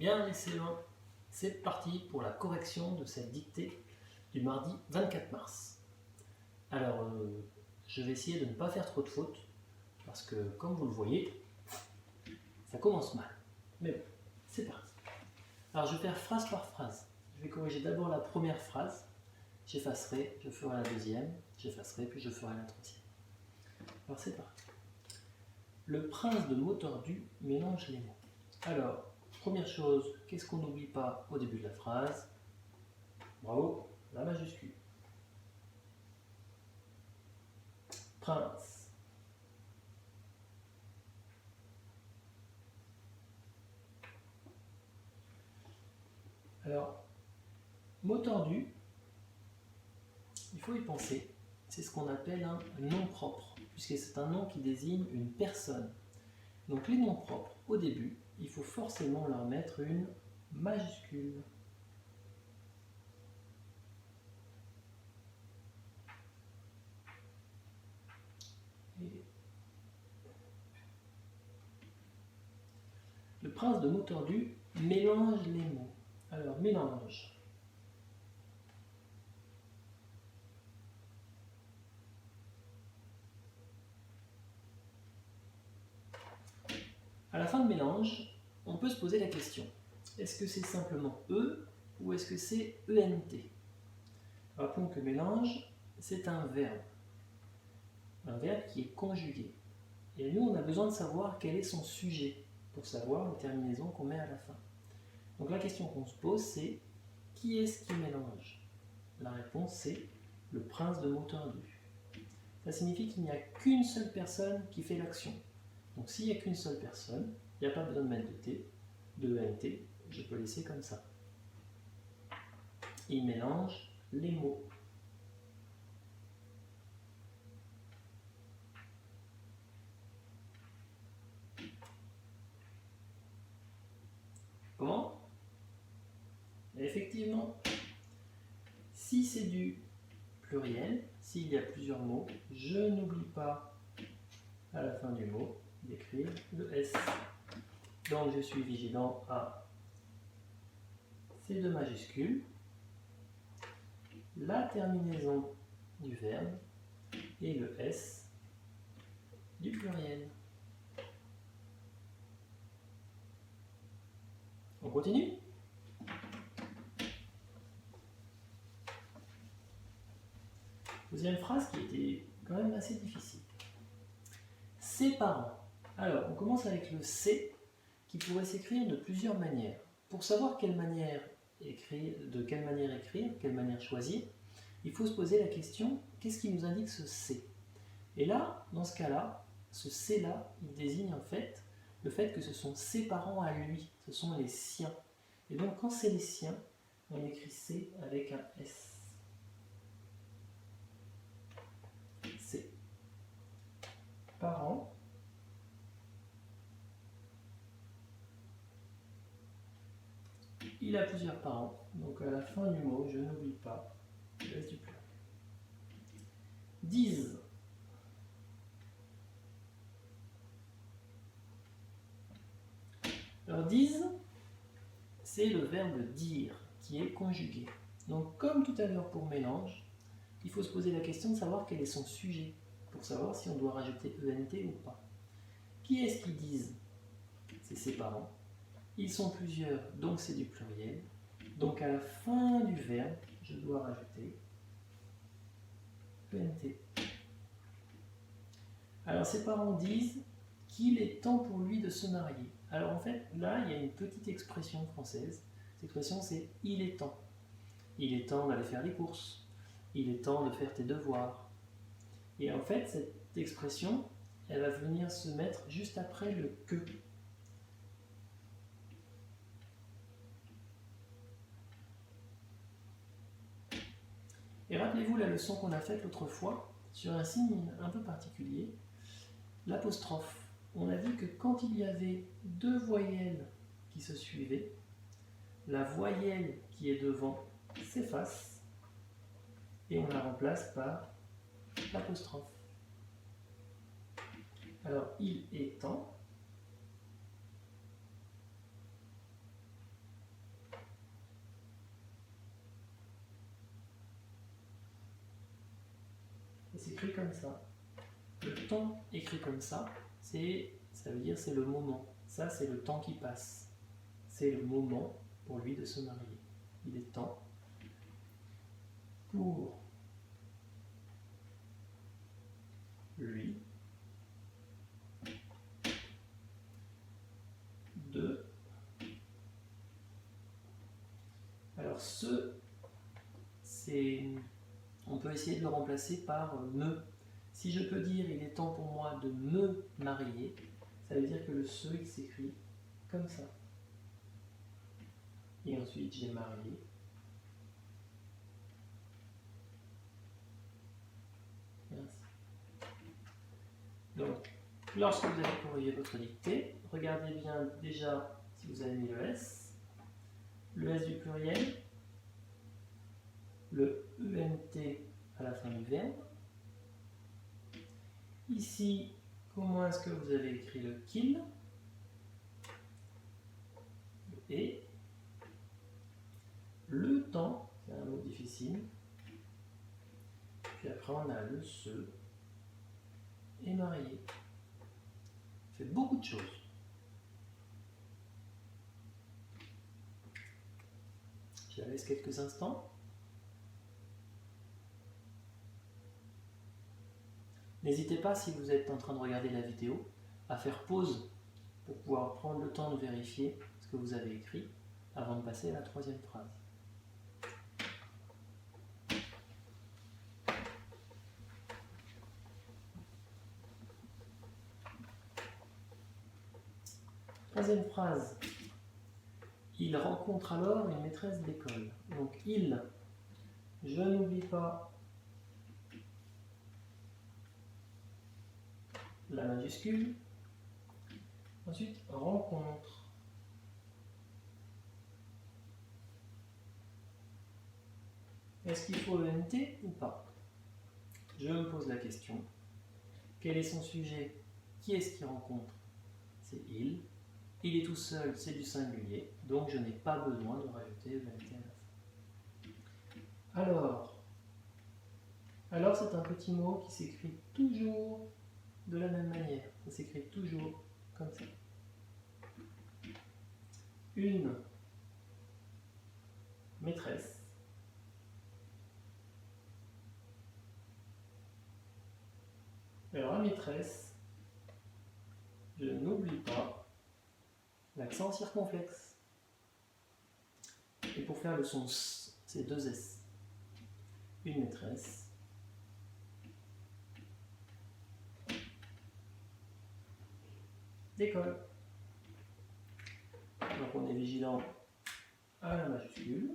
Bien les C1, c'est parti pour la correction de cette dictée du mardi 24 mars. Alors, je vais essayer de ne pas faire trop de fautes, parce que comme vous le voyez, ça commence mal. Mais bon, c'est parti. Alors je vais faire phrase par phrase. Je vais corriger d'abord la première phrase, j'effacerai, je ferai la deuxième, j'effacerai, puis je ferai la troisième. Alors c'est parti. Le prince de mots tordus mélange les mots. Alors, première chose, qu'est-ce qu'on n'oublie pas au début de la phrase? Bravo, la majuscule. Prince. Alors, mot tordu, il faut y penser. C'est ce qu'on appelle un nom propre, puisque c'est un nom qui désigne une personne. Donc les noms propres, au début, il faut forcément leur mettre une majuscule. Et le prince de mots tordus mélange les mots. Alors, mélange. À la fin de mélange, on peut se poser la question, est-ce que c'est simplement E ou est-ce que c'est ENT? Rappelons que mélange, c'est un verbe qui est conjugué. Et nous, on a besoin de savoir quel est son sujet pour savoir la terminaison qu'on met à la fin. Donc la question qu'on se pose, c'est qui est-ce qui mélange? La réponse, c'est le prince de mots tordus. Ça signifie qu'il n'y a qu'une seule personne qui fait l'action. Donc s'il n'y a qu'une seule personne, il n'y a pas besoin de mettre de T, de ENT, je peux laisser comme ça. Il mélange les mots. Comment? Effectivement, si c'est du pluriel, s'il y a plusieurs mots, je n'oublie pas à la fin du mot d'écrire le S. Donc je suis vigilant à ces deux majuscules, la terminaison du verbe et le S du pluriel. On continue? Deuxième phrase qui était quand même assez difficile. Ses parents. Alors, on commence avec le C qui pourrait s'écrire de plusieurs manières. Pour savoir de quelle manière écrire, quelle manière choisir, il faut se poser la question, qu'est-ce qui nous indique ce C? Et là, dans ce cas-là, ce C-là, il désigne en fait le fait que ce sont ses parents à lui, ce sont les siens. Et donc, quand c'est les siens, on écrit C avec un S. C. Parents. Il a plusieurs parents, donc à la fin du mot, je n'oublie pas le S du pluriel. Disent. Alors disent, c'est le verbe dire qui est conjugué. Donc comme tout à l'heure pour mélange, il faut se poser la question de savoir quel est son sujet, pour savoir si on doit rajouter ENT ou pas. Qui est-ce qui disent? C'est ses parents. Ils sont plusieurs, donc c'est du pluriel. Donc à la fin du verbe, je dois rajouter ENT. Alors ses parents disent qu'il est temps pour lui de se marier. Alors en fait, là, il y a une petite expression française. Cette expression, c'est « il est temps ». Il est temps d'aller faire les courses. Il est temps de faire tes devoirs. Et en fait, cette expression, elle va venir se mettre juste après le « que ». Et rappelez-vous la leçon qu'on a faite l'autre fois sur un signe un peu particulier, l'apostrophe. On a vu que quand il y avait deux voyelles qui se suivaient, la voyelle qui est devant s'efface et on la remplace par l'apostrophe. Alors, il est temps. s'écrit comme ça. Le temps écrit comme ça, ça veut dire c'est le moment. Ça, c'est le temps qui passe. C'est le moment pour lui de se marier. Il est temps pour lui de... Alors on peut essayer de le remplacer par me. Si je peux dire il est temps pour moi de me marier, ça veut dire que le se il s'écrit comme ça. Et ensuite j'ai marié. Merci. Donc, lorsque vous allez corriger votre dictée, regardez bien déjà si vous avez mis le S du pluriel, le ENT à la fin du verbe. Ici, comment est-ce que vous avez écrit le qu'il, le et, le temps, c'est un mot difficile, puis après on a le se et marié. Ça fait beaucoup de choses. Je la laisse quelques instants. N'hésitez pas, si vous êtes en train de regarder la vidéo, à faire pause pour pouvoir prendre le temps de vérifier ce que vous avez écrit avant de passer à la troisième phrase. Troisième phrase. Il rencontre alors une maîtresse d'école. Donc il, je n'oublie pas la majuscule. Ensuite, rencontre. Est-ce qu'il faut ENT ou pas? Je me pose la question. Quel est son sujet? Qui est-ce qui rencontre? C'est il. Il est tout seul, c'est du singulier, donc je n'ai pas besoin de rajouter ENT à la fin. Alors c'est un petit mot qui s'écrit toujours de la même manière. Ça s'écrit toujours comme ça. Une maîtresse. Alors la maîtresse, je n'oublie pas l'accent circonflexe. Et pour faire le son S, c'est 2 S. Une maîtresse. D'école. Donc on est vigilant à la majuscule,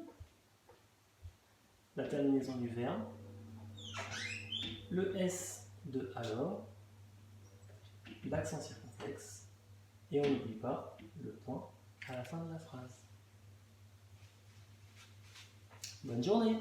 la terminaison du verbe, le S de alors, l'accent circonflexe, et on n'oublie pas le point à la fin de la phrase. Bonne journée!